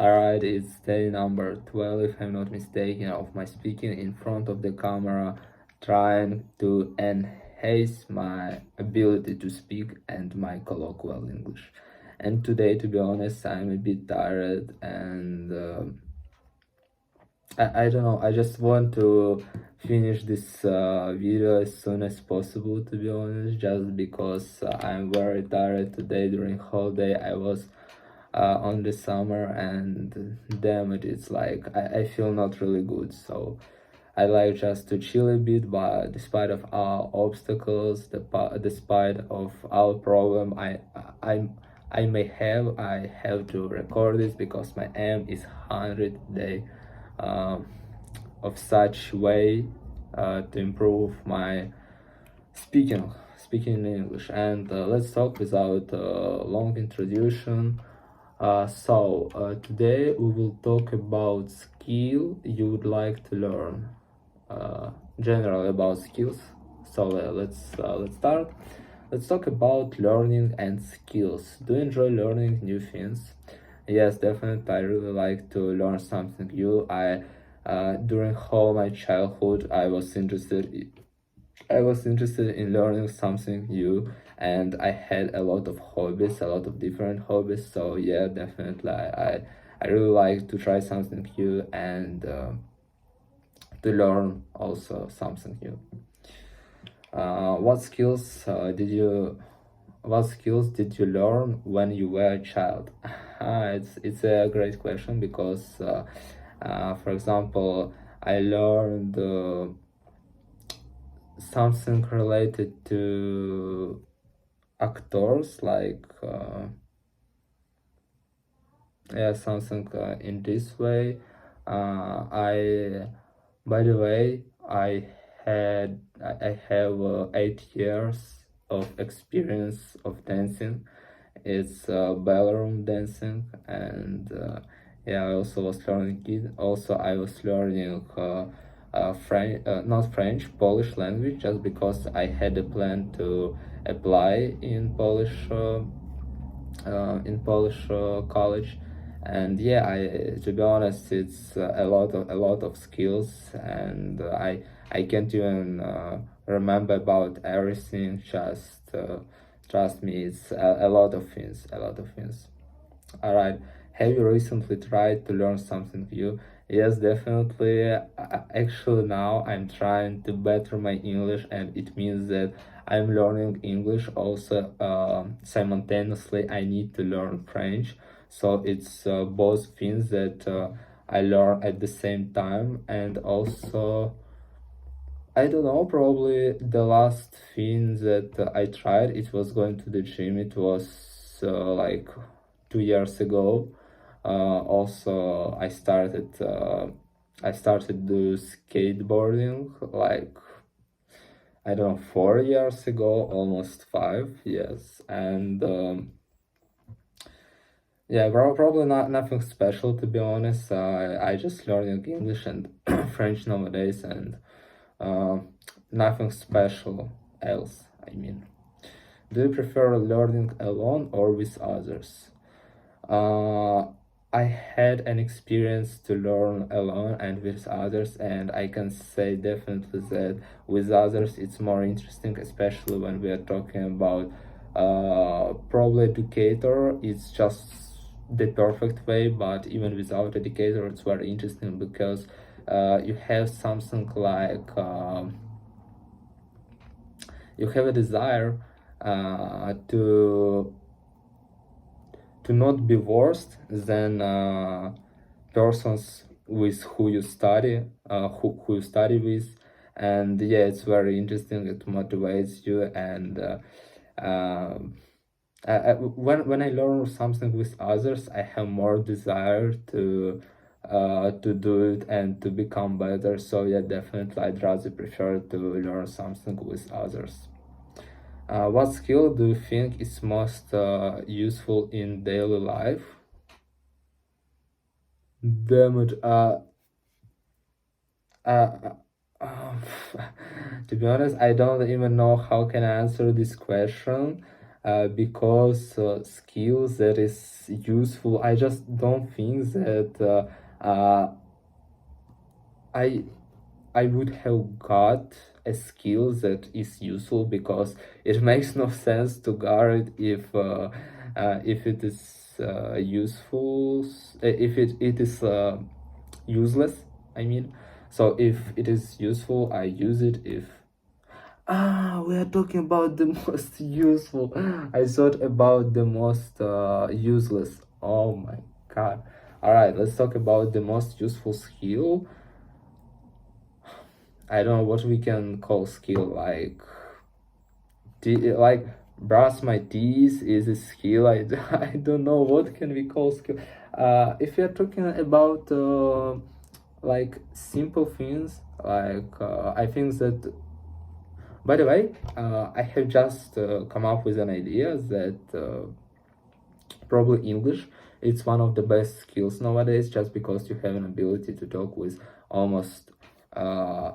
Alright, it's day number 12, if I'm not mistaken, of my speaking in front of the camera, trying to enhance my ability to speak and my colloquial English. And today, to be honest, I'm a bit tired and I don't know, I just want to finish this video as soon as possible, to be honest, just because I'm very tired today. During holiday I was on the summer, and damn it, it's like I feel not really good, so I like just to chill a bit. But despite of our obstacles, despite of our problem, I I have to record this because my aim is 100 day um, of such way to improve my speaking in English. And let's talk without long introduction. Today we will talk about skill you would like to learn. Generally about skills. Let's start. Let's talk about learning and skills. Do you enjoy learning new things? Yes, definitely. I really like to learn something new. During whole my childhood, I was interested in learning something new, and I had a lot of hobbies, a lot of different hobbies. So yeah, definitely, I really like to try something new and to learn also something new. Uh, what skills uh, did you what skills did you learn when you were a child? It's a great question because, for example, I learned something related to actors, like yeah, something in this way. I By the way, I have 8 years of experience of dancing. It's ballroom dancing, and yeah, I also was learning it. Also, I was learning French, not French, Polish language, just because I had a plan to apply in Polish college. And yeah, I to be honest, it's a lot of skills, and I can't even remember about everything. Just trust me, it's a lot of things, a lot of things. All right. Have you recently tried to learn something new? Yes, definitely. Actually, now I'm trying to better my English, and it means that I'm learning English. Also, simultaneously, I need to learn French. So it's both things that I learn at the same time. And also, I don't know, probably the last thing that I tried, it was going to the gym. It was like 2 years ago. Also, I started do skateboarding like, I don't know, 4 years ago, almost five. Yes, and yeah, probably not nothing special, to be honest. I just learning English and French nowadays, and uh, nothing special else. I mean, do you prefer learning alone or with others? Uh, I had an experience to learn alone and with others, and I can say definitely that with others it's more interesting, especially when we are talking about probably educator. It's just the perfect way, but even without educator, it's very interesting because you have something like you have a desire to not be worse than persons with who you study, who you study with. And yeah, it's very interesting. It motivates you, and when I learn something with others, I have more desire to do it and to become better. So yeah, definitely I'd rather prefer to learn something with others. What skill do you think is most useful in daily life? Damn it. Uh, uh, to be honest, I don't even know how can I answer this question. because skills that is useful. I just don't think that I I would have got a skill that is useful, because it makes no sense to guard if it is useful, if it is useless, I mean. So if it is useful, I use it. If we are talking about the most useful, I thought about the most useless. Oh my god. All right, let's talk about the most useful skill. I don't know what we can call skill, like brush my teeth is a skill. I don't know what can we call skill. If you're talking about like simple things, I think that, by the way, I have just come up with an idea that probably English, it's one of the best skills nowadays, just because you have an ability to talk with almost uh,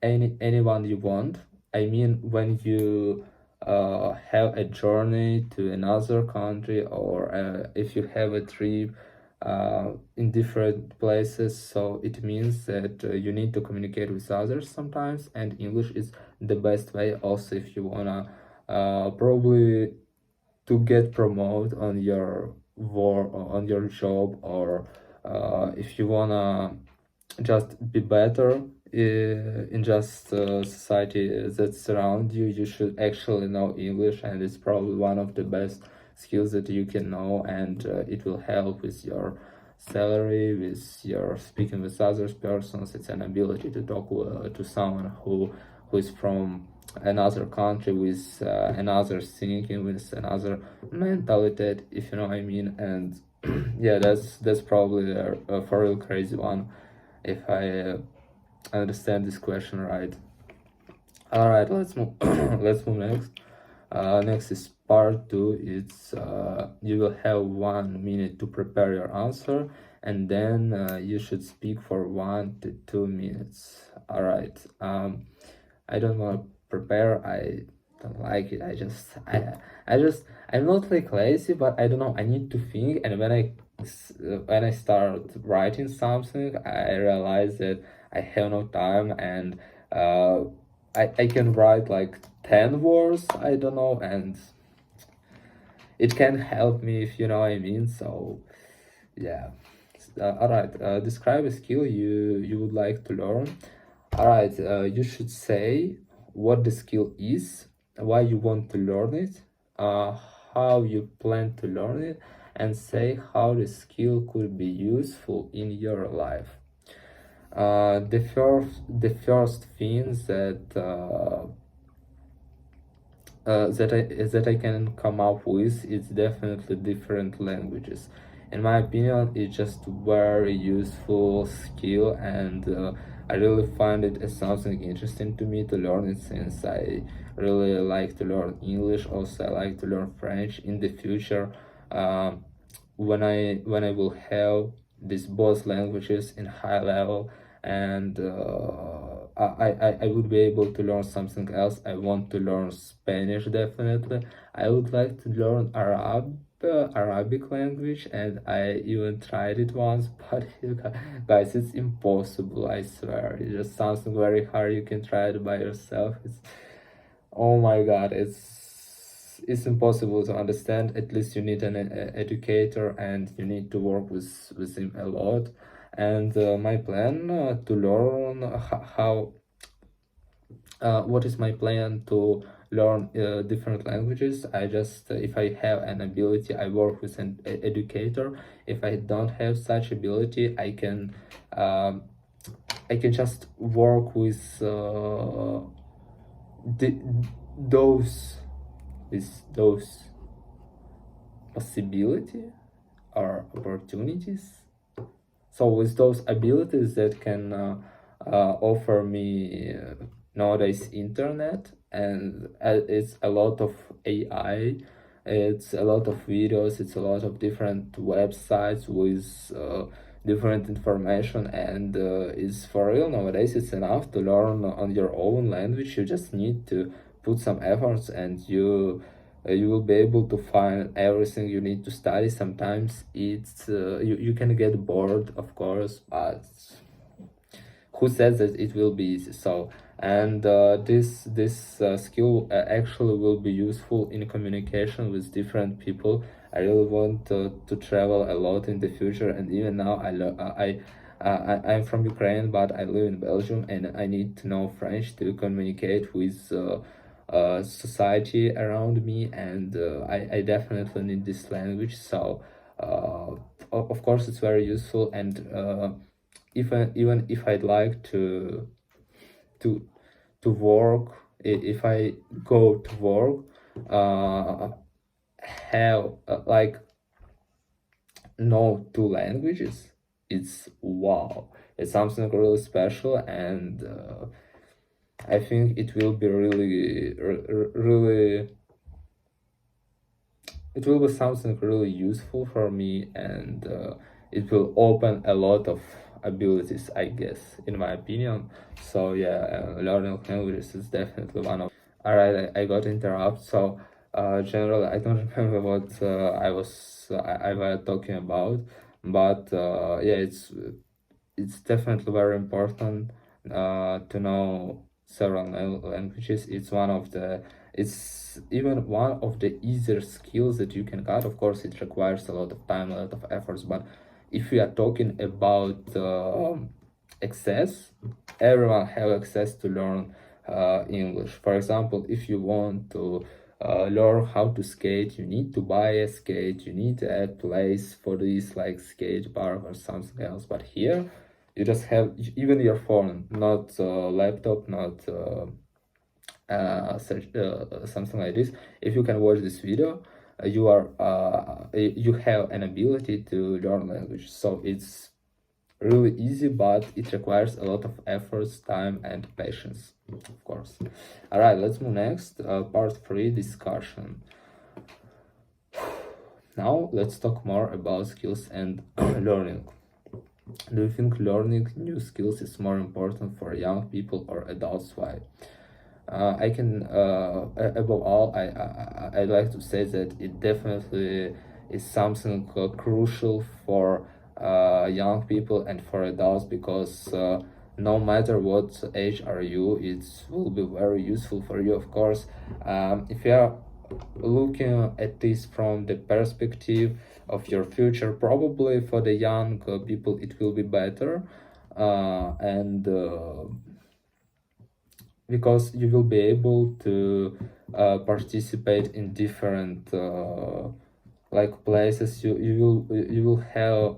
anyone you want. I mean, when you have a journey to another country, or if you have a trip in different places, so it means that you need to communicate with others sometimes, and English is the best way. Also, if you wanna probably to get promoted on your work or on your job, or if you wanna just be better in just society that surround you, you should actually know English, and it's probably one of the best skills that you can know, and it will help with your salary, with your speaking with other persons. It's an ability to talk to someone who is from another country, with another thinking, with another mentality, if you know what I mean. And yeah, that's probably a for real crazy one, if I understand this question right. All right, let's move. Let's move next. Next is part two. It's you will have 1 minute to prepare your answer, and then you should speak for 1 to 2 minutes. All right. I don't want to prepare. I don't like it. I'm not like lazy, but I don't know. I need to think, and when I start writing something, I realize that I have no time, and uh, I can write like 10 words. I don't know, and it can help me, if you know what I mean. So yeah. All right. Describe a skill you would like to learn. All right. You should say what the skill is, why you want to learn it, uh, how you plan to learn it, and say how the skill could be useful in your life. The first thing that I can come up with is definitely different languages. In my opinion, it's just very useful skill, and I really find it as something interesting to me to learn it, since I really like to learn English. Also, I like to learn French in the future. Um, when I will have these both languages in high level, and I would be able to learn something else. I want to learn Spanish, definitely. I would like to learn Arabic language, and I even tried it once, but guys, it's impossible, I swear. It's just something very hard. You can try it by yourself. Oh my god, it's impossible to understand. At least you need an educator, and you need to work with him a lot. And my plan to learn how what is my plan to learn different languages. I just if I have an ability, I work with an educator. If I don't have such ability, um, I can just work with the, those those possibility or opportunities. So with those abilities that can offer me nowadays internet, and it's a lot of AI, it's a lot of videos, it's a lot of different websites with different information, and it's for real nowadays. It's enough to learn on your own language. You just need to put some efforts, and you will be able to find everything you need to study. Sometimes it's you can get bored, of course, but who says that it will be easy? So, and this skill actually will be useful in communication with different people. I really want to travel a lot in the future, and even now I'm from Ukraine, but I live in Belgium, and I need to know French to communicate with society around me, and I definitely need this language. So of course it's very useful, and even if I'd like to to work, if I go to work, uh, have like know two languages, it's wow, it's something really special, and I think it will be really, it will be something really useful for me, and it will open a lot of abilities, I guess, in my opinion. So yeah, learning languages is definitely one of. All right, I got interrupted. So generally, I don't remember what I was talking about, but yeah, it's definitely very important to know several languages. It's even one of the easier skills that you can get. Of course, it requires a lot of time, a lot of efforts, but if we are talking about access, everyone have access to learn English. For example, if you want to learn how to skate, you need to buy a skate, you need a place for this, like skate park or something else. But here you just have even your phone, not laptop, not something like this. If you can watch this video, you have an ability to learn language. So it's really easy, but it requires a lot of efforts, time, and patience, of course. All right, let's move next. Part 3, discussion. Now let's talk more about skills and learning. Do you think learning new skills is more important for young people or adults? Why? I can above all, I'd like to say that it definitely is something crucial for young people and for adults, because no matter what age are you, it will be very useful for you, of course. If you are looking at this from the perspective of your future, probably for the young people it will be better, and because you will be able to participate in different like places. You will have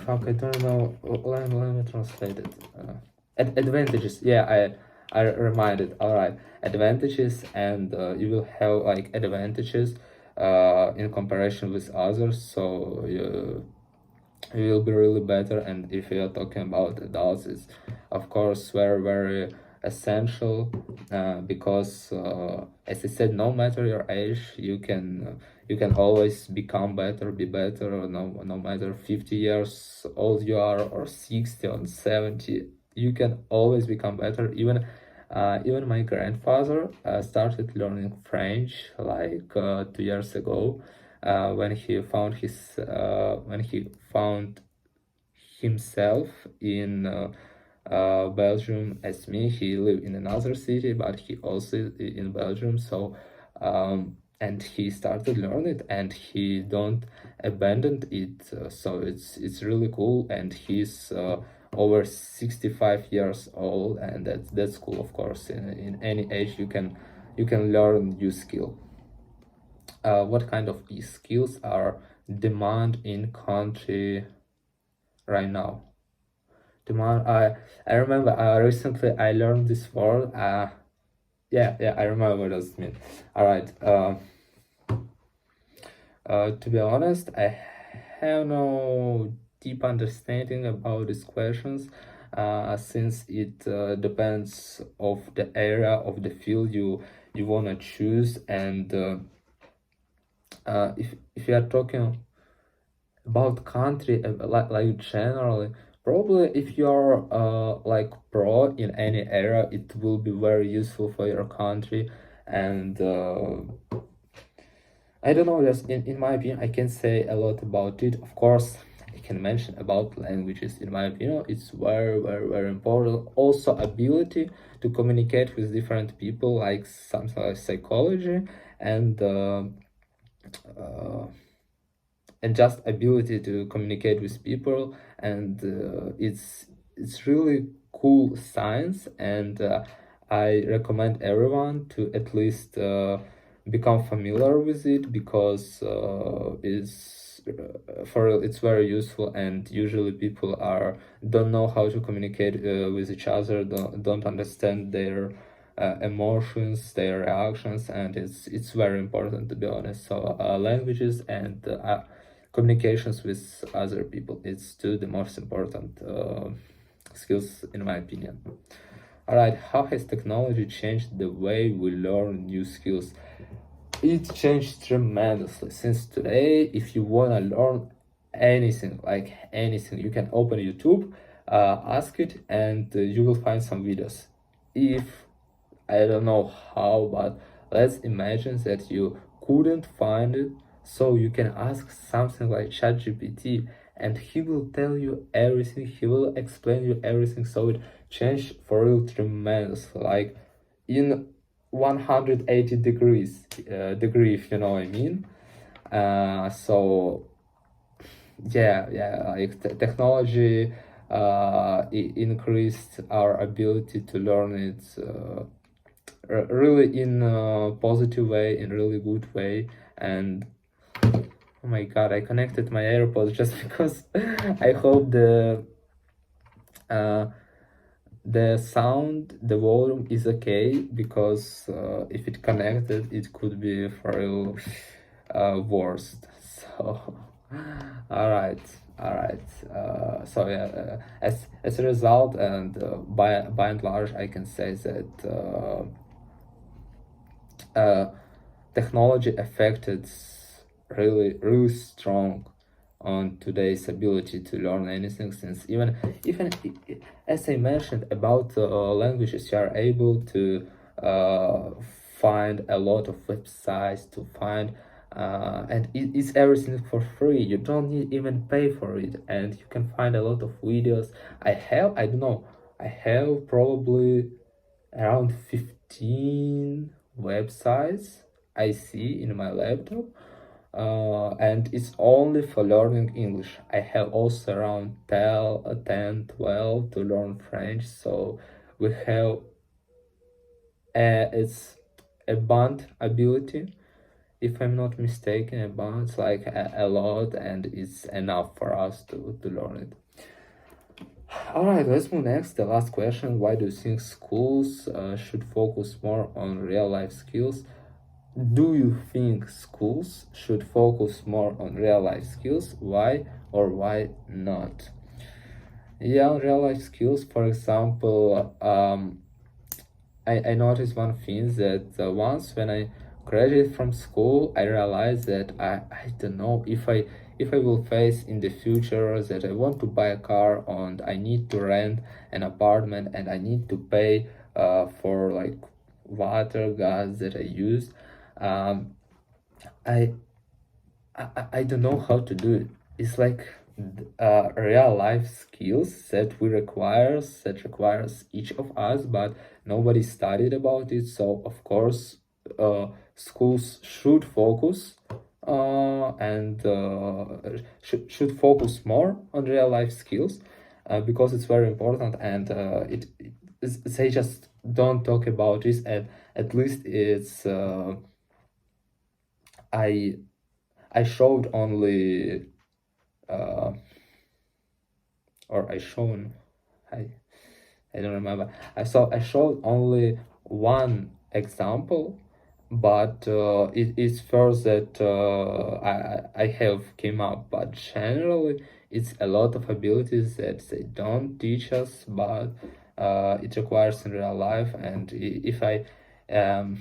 fuck, I don't know. Let me translate it. Advantages. Yeah, I reminded. All right, advantages, and you will have like advantages in comparison with others. So you will be really better. And if you are talking about adults, it's of course very essential, because as I said, no matter your age, you can always become better, be better. No matter 50 years old you are, or 60 or 70, you can always become better. Even my grandfather started learning French like 2 years ago, when he found himself in Belgium as me. He lived in another city, but he also in Belgium. So and he started learning it, and he don't abandon it. So it's really cool, and he's over 65 years old, and that's cool. Of course, in any age you can learn new skill. What kind of skills are demand in country right now? Demand. I remember recently I learned this word. Yeah, I remember what does it mean. All right. To be honest, I have no deep understanding about these questions, since it depends of the area of the field you wanna choose, and if you are talking about country, like generally, Probably if you're like pro in any area, it will be very useful for your country. And I don't know, just in my opinion, I can say a lot about it. Of course, I can mention about languages. In my opinion, it's very, very, very important. Also, ability to communicate with different people, like something like psychology, and uh, uh, and just ability to communicate with people. And it's really cool science, and I recommend everyone to at least become familiar with it, because it's for real, it's very useful. And usually people are don't know how to communicate with each other, don't understand their emotions, their reactions, and it's very important, to be honest. So languages and communications with other people, it's two the most important skills, in my opinion. All right, how has technology changed the way we learn new skills? It changed tremendously. Since today, if you want to learn anything, like anything, you can open YouTube, ask it, and you will find some videos. If I don't know how, but let's imagine that you couldn't find it, so you can ask something like ChatGPT, and he will tell you everything. He will explain you everything. So it changed for real tremendously, like in 180 degrees, if you know what I mean. So yeah, like technology increased our ability to learn it really in a positive way, in a really good way. And oh my god, I connected my AirPods just because I hope uh, the sound, the volume is okay, because if it connected, it could be for real worst. So, all right. So yeah, as a result, and by and large, I can say that technology affected really strong on today's ability to learn anything, since even as I mentioned about languages, you are able to uh, find a lot of websites to find and it's everything for free. You don't need even pay for it, and you can find a lot of videos. I don't know, I have probably around 15 websites I see in my laptop, and it's only for learning English. I have also around 10, 12 to learn French, so we have it's a band ability, if I'm not mistaken. A band like a lot, and it's enough for us to learn it. All right, let's move next. The last question: why do you think schools should focus more on real life skills? Do you think schools should focus more on real life skills? Why or why not? Yeah, real life skills, for example, I noticed one thing that once when I graduated from school, I realized that I don't know if I will face in the future that I want to buy a car and I need to rent an apartment and I need to pay for like water, gas that I use. Um, I I don't know how to do it. It's like real life skills that requires each of us, but nobody studied about it. So of course, schools should focus and should focus more on real life skills because it's very important, and they just don't talk about this, and at least it's I I showed only uh, or I shown I I don't remember. I showed only one example, but it's first that I have came up. But generally, it's a lot of abilities that they don't teach us, but it requires in real life. And if I um,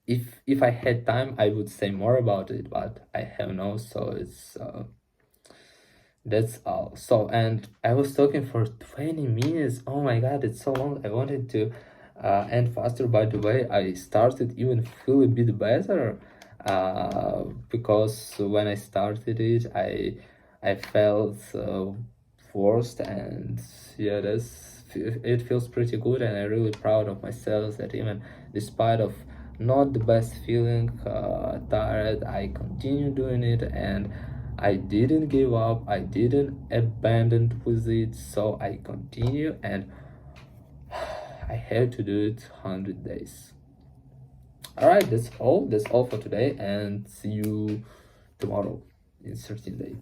if I had time, I would say more about it, but I have no. So it's That's all. So, and I was talking for 20 minutes. Oh my god, it's so long. I wanted to end faster. By the way, I started even feel a bit better because when I started it, I felt forced, and yeah, it feels pretty good, and I'm really proud of myself that even despite of not the best feeling, tired, I continue doing it, and I didn't give up, I didn't abandon with it, so I continue, and I have to do it 100 days. All right, that's all for today, and see you tomorrow in 13 days.